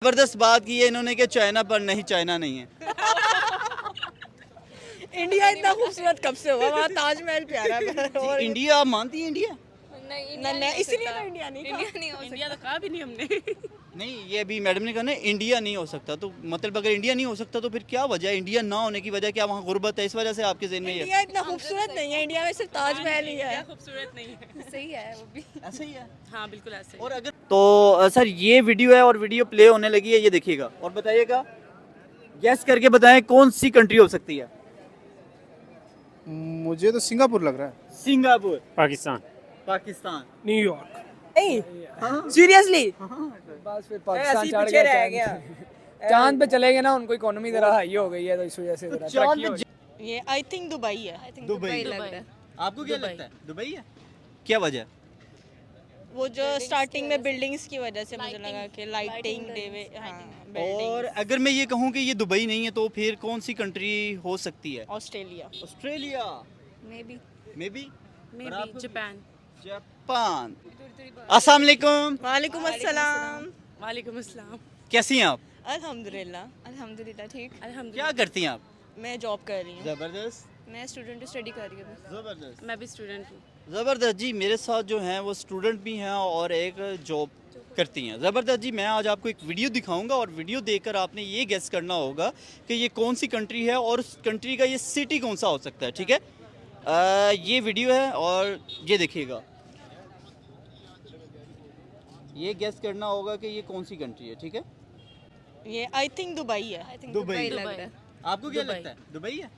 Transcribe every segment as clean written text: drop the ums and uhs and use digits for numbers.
जबरदस्त बात की है इन्होंने कि चाइना पर नहीं, चाइना नहीं है। इंडिया इतना खूबसूरत कब से हुआ? वहाँ ताजमहल प्यारा है और इंडिया, आप मानती हैं इंडिया? नहीं, इसलिए तो इंडिया नहीं कहा। इंडिया नहीं हो इंडिया तो कहा भी नहीं हमने नहीं, ये अभी मैडम ने कहा ना इंडिया नहीं हो सकता, तो मतलब अगर इंडिया नहीं हो सकता तो फिर क्या वजह है? इंडिया ना होने की वजह क्या? वहाँ गुर्बत है, इस वजह से आपके ज़हन में ये इंडिया इतना खूबसूरत नहीं है, इंडिया में सिर्फ ताजमहल ही है। खूबसूरत नहीं है। सही है वो भी। ऐसा ही है। हाँ बिल्कुल ऐसे ही। और अगर तो सर ये वीडियो है और वीडियो प्ले होने लगी है, ये देखिएगा और बताइएगा, गैस करके बताएं कौन सी कंट्री हो सकती है? मुझे तो सिंगापुर लग रहा है। Singapore, Pakistan, Pakistan, New York. Seriously बस फिर पाकिस्तान चढ़ गया चांद पे चले गए ना, उनको इकोनॉमी जरा हाई हो गई है तो इस वजह से जरा तरक्की हो गई। ये आई थिंक दुबई है। दुबई लग रहा है। आपको क्या लगता है? दुबई है? क्या वजह? वो जो स्टार्टिंग में बिल्डिंग्स की वजह से मुझे लगा कि लाइटिंग देवे, हाँ और बिल्डिंग। अगर मैं ये कहूँ कि ये दुबई नहीं है तो फिर कौन सी कंट्री हो सकती है? Australia Australia, may be. May be, may be Japan. Japan. अस्सलाम वालेकुम, वालेकुम अस्सलाम। वालेकुम अस्सलाम। कैसी हैं आप? अल्हम्दुलिल्लाह ठीक। क्या करती हैं आप? मैं जॉब कर रही हूँ। जबरदस्त, मैं स्टूडेंट स्टडी कर रही हूँ। जबरदस्त, मैं भी स्टूडेंट हूँ। ज़बरदस्त जी। मेरे साथ जो हैं वो स्टूडेंट भी हैं और एक जॉब करती हैं। ज़बरदस्त जी। मैं आज आपको एक वीडियो दिखाऊंगा और वीडियो देखकर आपने ये गेस करना होगा कि ये कौन सी कंट्री है और उस कंट्री का ये सिटी कौन सा हो सकता है, ठीक है? ये वीडियो है और ये देखिएगा, ये गेस करना होगा कि ये कौन सी कंट्री है, ठीक है? ये आई थिंक दुबई है। दुबई लग रहा है। आपको क्या दुबई। लगता है? दुबई है?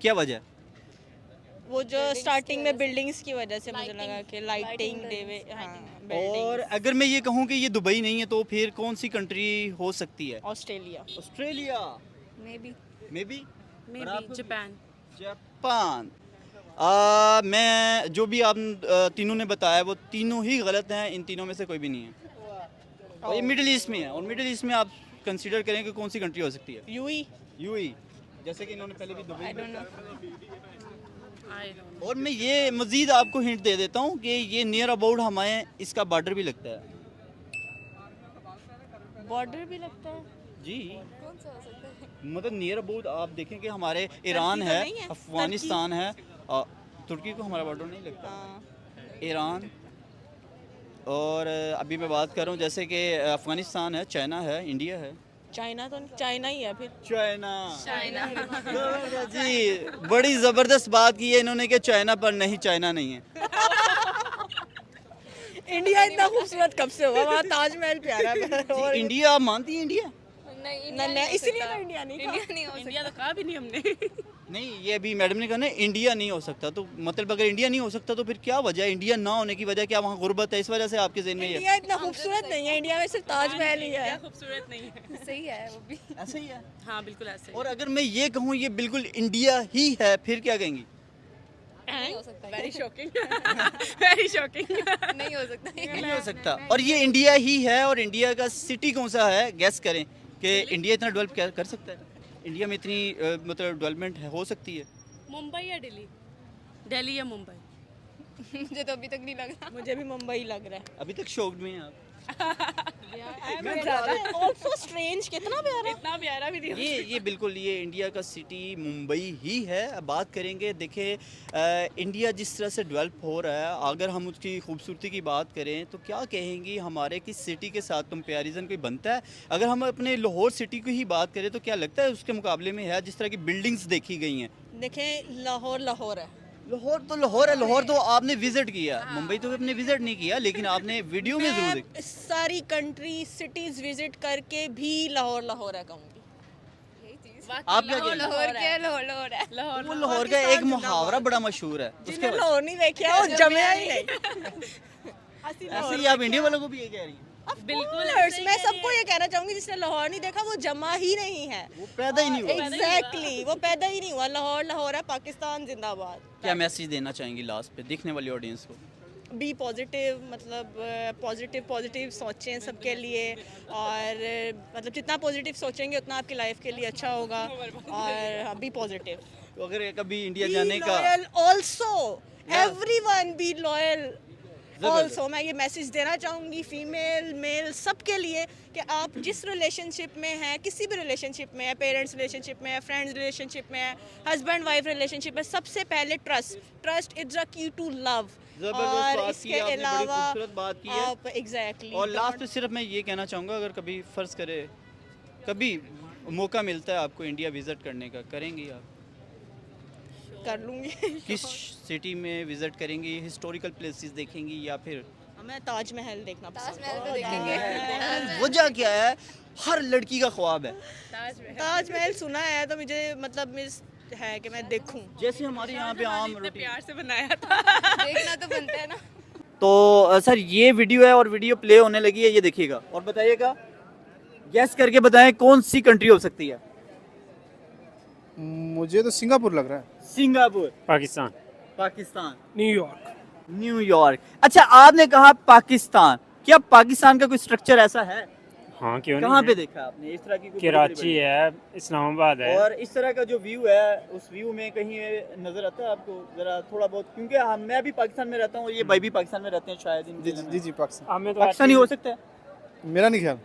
क्या वजह? वो जो स्टार्टिंग में बिल्डिंग्स की वजह से मुझे लगा कि लाइटिंग देवे, हाँ और बिल्डिंग। अगर मैं ये कहूँ कि ये दुबई नहीं है तो फिर कौन सी कंट्री हो सकती है? Australia Australia, may be. May be, may be Japan. Japan. मैं जो भी आप तीनों ने बताया वो तीनों ही गलत हैं, इन तीनों में से कोई भी नहीं है। और ये मिडिल ईस्ट में है और मिडिल ईस्ट में आप कंसीडर करें कि कौन सी कंट्री हो सकती है? यूई। यूएई, जैसे कि इन्होंने पहले भी Dubai I don't know. I know. और मैं ये मज़ीद आपको हिंट दे देता हूँ कि ये नियर अबाउट हमारे इसका बॉर्डर भी लगता है। बॉर्डर भी लगता है। जी, कौन सा हो सकता है? मतलब नियर अबाउट आप देखें कि हमारे ईरान तो है, नहीं है? अफगानिस्तान है, तुर्की को हमारा बॉर्डर नहीं लगता, हाँ। ईरान। और अभी मैं बात कर रहा हूँ जैसे कि अफगानिस्तान है, चाइना है, इंडिया है। चाइना तो चाइना ही है फिर। चाइना। चाइना। जबरदस्त जी, बड़ी ज़बरदस्त बात की है इन्होंने कि चाइना पर नहीं, चाइना नहीं है। इंडिया इतना खूबसूरत कब से हुआ? वहाँ ताजमहल प्यारा है और इंडिया, आप मानती हैं इंडिया? नहीं, इसलिए तो इंडिया नहीं कहा। इंडिया तो कहा भी नहीं हमने नहीं, ये अभी मैडम ने कहा ना इंडिया नहीं हो सकता, तो मतलब अगर इंडिया नहीं हो सकता तो फिर क्या वजह है? इंडिया ना होने की वजह क्या? वहाँ गुर्बत है, इस वजह से आपके ज़हन में ये इंडिया इतना खूबसूरत नहीं है, इंडिया में सिर्फ ताजमहल ही है। खूबसूरत नहीं है। सही है वो भी। ऐसा ही है। हाँ बिल्कुल ऐसे ही। और अगर मैं ये कहूँ ये बिल्कुल इंडिया ही है, फिर क्या कहेंगी? Very shocking very shocking. नहीं हो सकता। नहीं हो सकता। और ये इंडिया ही है और इंडिया का सिटी कौन सा है? गैस करें कि इंडिया इतना डेवलप कर सकता है? इंडिया में इतनी मतलब डेवलपमेंट हो सकती है? मुंबई या दिल्ली? दिल्ली या मुंबई? मुझे तो अभी तक नहीं लग रहा। मुझे भी मुंबई लग रहा है। अभी तक शॉक्ड में हैं आप। ऑल्सो स्ट्रेंज, कितना प्यारा। इतना प्यारा भी नहीं। ये बिल्कुल ये इंडिया का सिटी मुंबई ही है। अब बात करेंगे, देखिए इंडिया जिस तरह से डेवलप हो रहा है, अगर हम उसकी खूबसूरती की बात करें तो क्या कहेंगी हमारे किस सिटी के साथ कंपैरिजन कोई बनता है? अगर हम अपने लाहौर सिटी की ही बात करें तो क्या लगता है उसके मुकाबले में है? जिस तरह की बिल्डिंग्स देखी गई हैं, देखें लाहौर लाहौर है। लाहौर तो लाहौर है, लाहौर तो आपने विजिट किया, मुंबई तो आपने विजिट नहीं किया, लेकिन आपने वीडियो में जरूर देखा। मैं सारी कंट्री सिटीज विजिट करके भी लाहौर लाहौर है कहूँगी। आप क्या कहते हैं? लाहौर है। वो लाहौर का एक मुहावरा बड़ा मशहूर है, जिन्हें लाहौर नहीं देखा वो जमया ही नहीं। ऐसे ही आप इंडिया वालों को भी ये कह रही हैं? बिल्कुल मैं सबको ये कहना चाहूंगी जिसने लाहौर नहीं देखा वो जमा ही नहीं है। वो पैदा ही नहीं हुआ। एग्जैक्टली वो पैदा ही नहीं हुआ। लाहौर लाहौर है, पाकिस्तान जिंदाबाद। क्या मैसेज देना चाहेंगी लास्ट पे देखने वाली ऑडियंस को? बी पॉजिटिव, मतलब पॉजिटिव सोचें सबके लिए, और मतलब जितना पॉजिटिव सोचेंगे उतना आपकी लाइफ के लिए अच्छा होगा। और बी पॉजिटिव, तो अगर कभी इंडिया जाने का also everyone be loyal also. मैं ये मैसेज देना चाहूँगी फीमेल मेल सबके लिए कि आप जिस रिलेशनशिप में हैं, किसी भी रिलेशनशिप में है, पेरेंट्स रिलेशनशिप में है, फ्रेंड्स रिलेशनशिप में है, हस्बैंड वाइफ रिलेशनशिप में, सबसे पहले trust is the key to love. जबरदस्त और बात इसके की आपने, बड़ी अलावा खूबसूरत बात की है। आप एग्जैक्टली और लास्ट में सिर्फ मैं ये कहना चाहूँगा, अगर कभी फ़र्ज़ करे कभी मौका मिलता है आपको इंडिया विज़िट करने का, करेंगी आप? कर लूँगी। किस सिटी में विज़िट करेंगी? हिस्टोरिकल प्लेसेस देखेंगी या फिर मैं ताजमहल देखना पसंद ताजमहल तो देखेंगे। वजह क्या है? हर लड़की का ख्वाब है। ताजमहल सुना है तो मुझे मतलब मिस है कि मैं देखूं। जैसे हमारे यहाँ पे आम रोटी। प्यार से बनाया था। देखना तो बनता है ना। तो सर ये वीडियो है और वीडियो प्ले होने लगी है, ये देखिएगा और बताइएगा, गैस करके बताएं कौन सी कंट्री हो सकती है? मुझे तो सिंगापुर लग रहा है। Singapore, Pakistan, Pakistan, New York. New York. अच्छा, आपने कहा पाकिस्तान, क्या पाकिस्तान का कोई स्ट्रक्चर ऐसा है? हाँ क्यों कहाँ पे नहीं देखा आपने इस तरह की कोई कराची बड़ी-बड़ी है, इस्लामाबाद बड़ी? है। और इस तरह का जो व्यू है, उस व्यू में कहीं नजर आता है आपको जरा थोड़ा बहुत? क्योंकि मैं भी पाकिस्तान में रहता हूँ, ये भाई भी पाकिस्तान में रहते हैं शायद। जी जी जी जी पाकिस्तान। हमें तो पाकिस्तानी हो सकता है? मेरा नहीं ख्याल।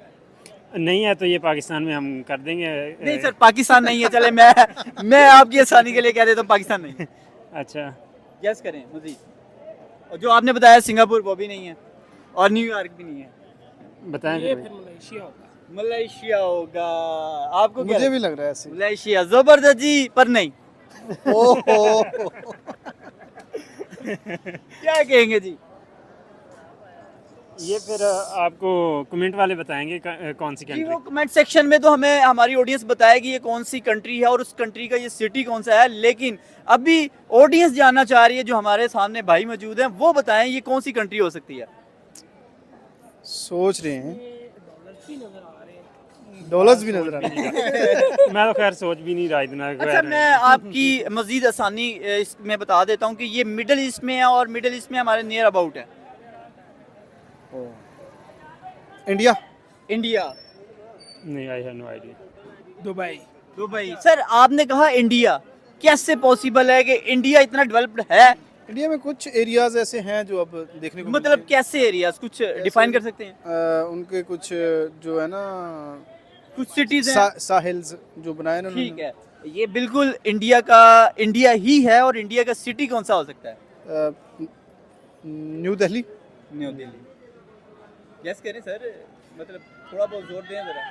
नहीं है तो ये पाकिस्तान में हम कर देंगे। नहीं सर, पाकिस्तान नहीं है। चले मैं आपकी आसानी के लिए कह देता हूँ पाकिस्तान नहीं। अच्छा, गैस करें मजीद। और जो आपने बताया सिंगापुर, वो भी नहीं है और न्यूयॉर्क भी नहीं है। बताएं ये फिर। फिर मलेशिया होगा। मलेशिया होगा। आपको क्या मुझे लगता भी लग रहा है ऐसे। है? मलेशिया। जबरदस्त जी, पर नहीं। ओहो। क्या कहेंगे जी? ये फिर आपको कमेंट वाले बताएंगे कौन सी जी कंट्री। वो कमेंट सेक्शन में तो हमें हमारी ऑडियंस बताएगी ये कौन सी कंट्री है और उस कंट्री का ये सिटी कौन सा है, लेकिन अभी ऑडियंस जानना चाह रही है, जो हमारे सामने भाई मौजूद हैं वो बताएं ये कौन सी कंट्री हो सकती है। सोच रहे हैं। डॉलर्स भी नजर आ रहे हैं। मैं तो खैर सोच भी नहीं रहा इतना। अच्छा, मैं आपकी मजीद आसानी इसमें बता देता हूँ कि ये मिडल ईस्ट में है और मिडल ईस्ट में हमारे नियर अबाउट है। इंडिया। इंडिया। नहीं, I have no idea. Dubai. Dubai. Sir आपने कहा इंडिया, कैसे पॉसिबल है कि इंडिया इतना डेवलप्ड है? इंडिया में कुछ एरियाज ऐसे हैं जो अब देखने को मतलब मिलते कैसे एरियाज, कुछ डिफाइन कर सकते हैं? हैं। उनके कुछ जो है ना कुछ सिटीज हैं। साहिल्स जो बनाए ना ठीक है, ये बिल्कुल इंडिया ही है। और इंडिया का सिटी कौन सा हो सकता है? New Delhi. New Delhi. Gas करें सर, मतलब थोड़ा बहुत जोर दें जरा।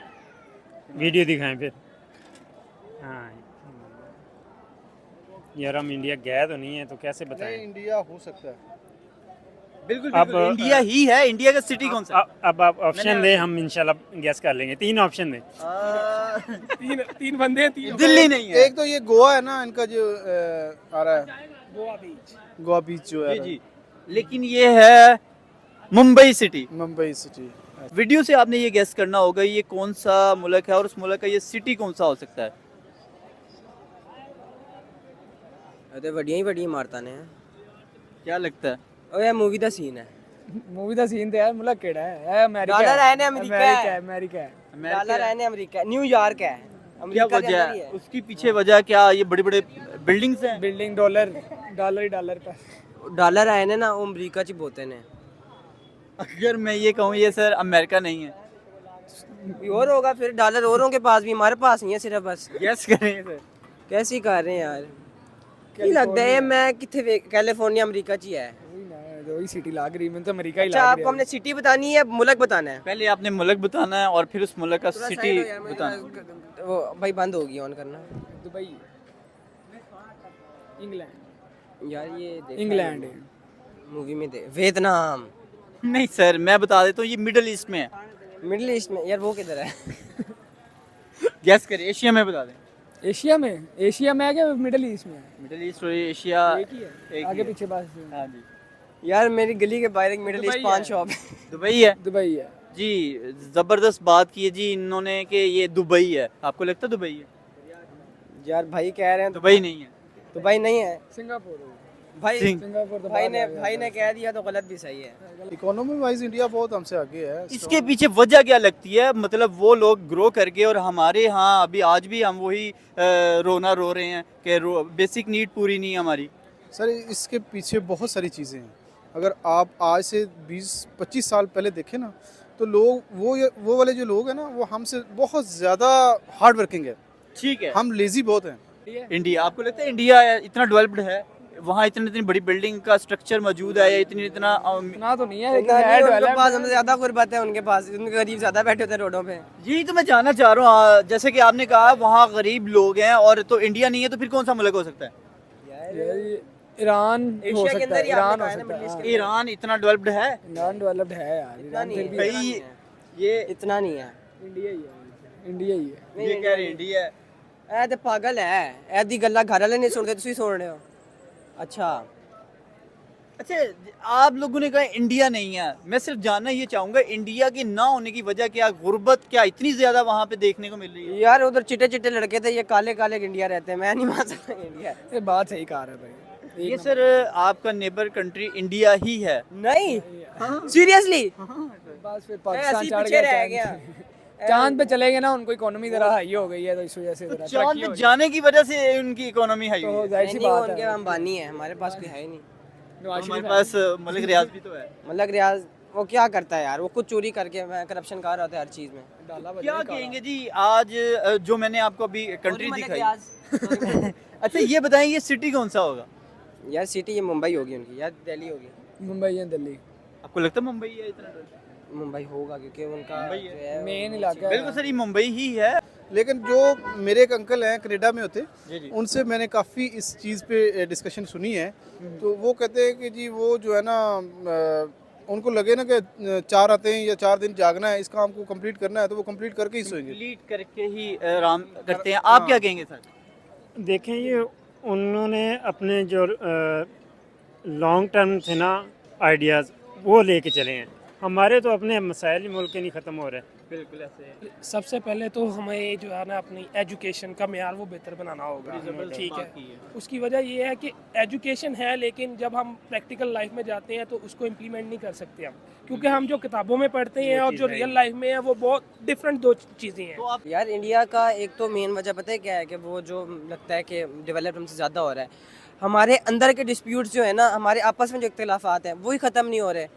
वीडियो दिखाएं फिर। हाँ यार, हम इंडिया गए तो नहीं है तो कैसे नहीं, बताएं। इंडिया हो सकता है। बिल्कुल अब, बिल्कुल इंडिया ही है। इंडिया का सिटी कौन सा है? अब आप ऑप्शन दें, हम इंशाल्लाह गैस कर लेंगे। 3 ऑप्शन दें। तीन बंदे हैं, तीन। दिल्ली नहीं है। एक तो ये गोवा है ना, इनका जो आ रहा है गोवा बीच। गोवा बीच जो है। जी जी, लेकिन ये है Mumbai city. Mumbai city. Video से आपने ये गैस करना होगा ये कौन सा मुल्क है और उस मुल्क का ये सिटी कौन सा हो सकता है। ਤੇ ਵੱਡੀਆਂ ਹੀ ਵੱਡੀਆਂ ਇਮਾਰਤਾਂ ਨੇ क्या लगता है? ਉਹ ਇਹ ਮੂਵੀ ਦਾ ਸੀਨ ਹੈ मूवी ਦਾ ਸੀਨ ਤੇ ਯਾਰ ਮੁਲਕ ਕਿਹੜਾ ਹੈ? ਇਹ ਅमेरिका डॉलर आए ने अमेरिका है। अमेरिका है। ਡਾਲਰ ਹੈ ਨੇ ਅਮਰੀਕਾ न्यूयॉर्क है क्या अमेरिका के वजह अंदर ही है? है उसकी पीछे वजह क्या? ये बड़े बड़े बिल्डिंग्स हैं। बिल्डिंग डॉलर ही डॉलर पर। डॉलर आए ने ना वो अमेरिका च बोते ने अगर मैं ये कहूँ ये सर अमेरिका नहीं है, और होगा फिर डॉलर औरों के पास भी हमारे पास नहीं है सिर्फ बस गैस करें सर। कैसे कर रहे हैं यार ਕੀ लगता है मैं किथे कैलिफोर्निया अमेरिका च ही है वही ना, वही सिटी लाग रही, मैं तो अमेरिका ही अच्छा लाग आपको हमने सिटी बतानी है मुल्क बताना है पहले आपने मुल्क बताना है और फिर उस मुल्क का थोड़ा सिटी साइड हो यार, मुझे बताना। वो भाई बंद हो गई ऑन करना दुबई, इंग्लैंड। यार ये इंग्लैंड है। मूवी में दे वियतनाम नहीं सर, मैं बता देता हूँ ये मिडल ईस्ट में है। मिडिल ईस्ट में यार वो किधर है गैस करें, एशिया में बता दें। एशिया में है क्या मिडिल ईस्ट में है? मिडल ईस्ट और एशिया एक ही है, एक आगे ही है। पीछे बस। हाँ जी, यार मेरी गली के बाहर एक मिडिल ईस्ट दुबई 5 है। शॉप दुबई है दुबई है। जी। ज़बरदस्त बात की है जी इन्होंने कि ये दुबई है। आपको लगता है दुबई है? यार भाई कह रहे हैं दुबई नहीं है। तो भाई नहीं है सिंगापुर है। भाई सिंगापुर तो भाई बाद ने आ गया। भाई ने कह दिया तो गलत भी सही है इकोनॉमी वाइज इंडिया बहुत हमसे आगे है। इसके पीछे वजह क्या लगती है? मतलब वो लोग ग्रो करके और हमारे यहाँ अभी आज भी हम वही रोना रो रहे हैं कि बेसिक नीड पूरी नहीं है हमारी। सर इसके पीछे बहुत सारी चीज़ें हैं। अगर आप आज से 20-25 साल पहले देखें ना तो लोग वो वाले जो लोग हैं ना वो हमसे बहुत ज़्यादा हार्ड वर्किंग है, ठीक है। हम लेजी बहुत हैं। इंडिया, आपको लगता है इंडिया इतना डेवलप्ड है, वहाँ इतनी बड़ी बिल्डिंग का स्ट्रक्चर मौजूद है, या इतना इतना तो नहीं है लेकिन उनका है नहीं, उनके developed पास है। हमसे ज्यादा गुर्बत है, उनके पास उनके गरीब ज्यादा बैठे होते हैं रोडों पे। यही तो मैं जानना चाह रहा हूँ। जैसे कि आपने कहा वहाँ गरीब लोग हैं, और तो इंडिया नहीं है तो फिर कौन सा मुल्क हो सकता है? यार ये ईरान हो एशिया के सकता अंदर है, ही ईरान आपने हो कहा है ना, सकता मिडिल ईस्ट है। के ईरान इतना डेवलप्ड है? ईरान डेवलप्ड है यार, इतना ईरान नहीं फिर है, भी भाई इतना नहीं है। ये इतना नहीं है। इंडिया ही है, इंडिया ही है। ये कह रहे हैं इंडिया है। ए ते पागल है, ए दी गल्ला घर वाले नहीं सुनते, तुसी सुन रहे हो। अच्छा अच्छा, आप लोगों ने कहा इंडिया नहीं है, मैं सिर्फ जानना ये चाहूंगा इंडिया की ना होने की वजह क्या, गुर्बत क्या इतनी ज्यादा वहाँ पे देखने को मिल रही है? यार उधर चिट्टे चिट्टे लड़के थे, ये काले काले इंडिया रहते हैं, मैं नहीं मान सकता इंडिया है। ये बात सही कहा रहा है भाई। ये सर आपका नेबर कंट्री इंडिया ही है? नहीं सीरियसली, बस फिर ऐसे पाकिस्तान ही चढ़ पीछे गया रह गया। चांद पे चले गए ना, उनको इकोनॉमी जरा हाई हो गई है तो इस वजह से जरा चांद तरक्की पे हो गई। जाने की वजह से उनकी इकोनॉमी हाई तो हुई है। जाहिर सी नहीं, वो बात उनके है। अंबानी है, हमारे पास कोई है ही नहीं। नवाज हमारे शरीफ पास मलिक रियाज भी तो है। मतलब रियाज वो क्या करता है यार, वो कुछ चोरी करके करप्शन कर रहा होता है हर चीज में। डाला बजा क्या नहीं काला। कहेंगे जी आज जो मैंने आपको अभी कंट्री मलिक दिखाई, रियाज। अच्छा ये बताएं ये सिटी कौन सा होगा? यार सिटी ये मुंबई होगी उनकी, या दिल्ली होगी। मुंबई या दिल्ली आपको लगता है मुंबई है इतना? मुंबई होगा क्योंकि उनका मुंबई जो है। है मेन इलाका है। बिल्कुल सर, ये मुंबई ही है। लेकिन जो मेरे एक अंकल हैं कनाडा में होते, जी जी। उनसे मैंने काफ़ी इस चीज़ पे डिस्कशन सुनी है। तो वो कहते हैं कि जी वो जो है ना उनको लगे ना कि 4 आते हैं या 4 दिन जागना है, इस काम को कंप्लीट करना है तो वो कंप्लीट करके ही सोएंगे। कंप्लीट करके ही आराम करते हैं। आप क्या कहेंगे सर? देखें ये उन्होंने अपने जो लॉन्ग टर्म थे ना आइडियाज़ वो लेके चले हैं। हमारे तो अपने मसाइल ही मुल्क के नहीं ख़त्म हो रहे। बिल्कुल ऐसे सबसे पहले तो हमें जो है ना अपनी एजुकेशन का मेयार वो बेहतर बनाना होगा, ठीक है। उसकी वजह ये है कि एजुकेशन है लेकिन जब हम प्रैक्टिकल लाइफ में जाते हैं तो उसको इम्प्लीमेंट नहीं कर सकते हम, क्योंकि हम जो किताबों में पढ़ते हैं और जो रियल लाइफ में है वो बहुत डिफरेंट दो चीज़ें हैं। तो आप यार इंडिया का एक तो मेन वजह पता है क्या है कि वो जो लगता है कि डेवलप हमसे ज़्यादा हो रहा है, हमारे अंदर के डिस्प्यूट्स जो है ना, हमारे आपस में जो इख्तिलाफात हैं वही ख़त्म नहीं हो रहे।